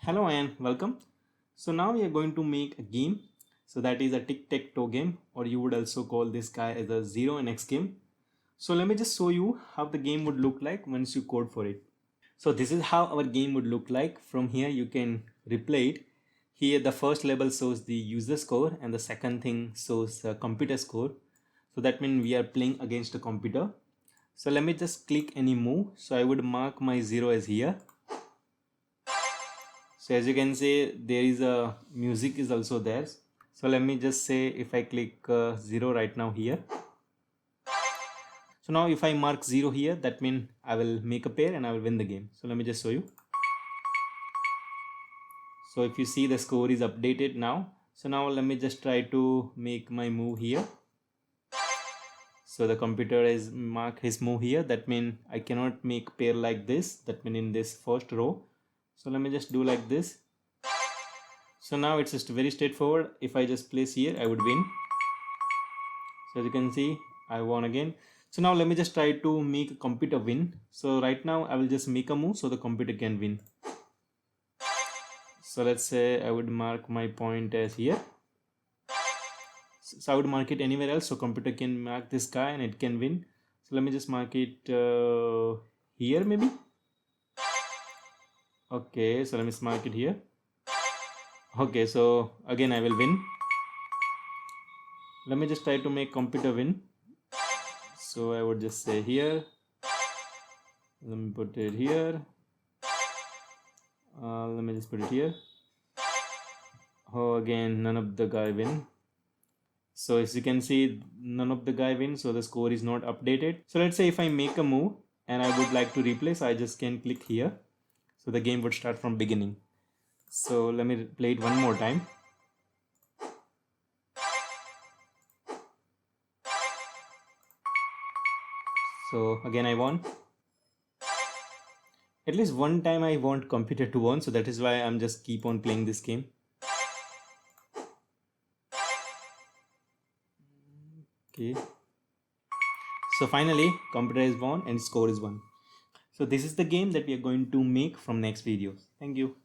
Hello and welcome. So now we are going to make a game. So that is a Tic Tac Toe game, or you would also call this guy as a 0 and X game. So let me just show you how the game would look like once you code for it. So this is how our game would look like. From here you can replay it. Here the first label shows the user score and the second thing shows computer score. So that means we are playing against a computer. So let me just click any move. So I would mark my 0 as here. So as you can see, there is a music is also there. So let me just say if I click 0 right now here. So now if I mark 0 here, that means I will make a pair and I will win the game. So let me just show you. So if you see, the score is updated now. So now let me just try to make my move here. So the computer is mark his move here. That means I cannot make pair like this. That means in this first row. So let me just do like this. So now it's just very straightforward. If I just place here, I would win. So as you can see, I won again. So now let me just try to make a computer win. So right now I will just make a move so the computer can win. So let's say I would mark my point as here. So I would mark it anywhere else so computer can mark this guy and it can win. So let me just mark it here maybe. Okay, so let me just mark it here. Okay, so again I will win. Let me just try to make computer win. So I would just say here. Let me put it here. Let me just put it here. Oh, again none of the guy win. So as you can see, none of the guy wins, so the score is not updated. So let's say if I make a move and I would like to replace, I just can click here. So the game would start from beginning. So let me play it one more time. So again I won. At least one time I want computer to win, so that is why I'm just keep on playing this game. Okay. So finally computer is won and score is 1. So this is the game that we are going to make from next videos. Thank you.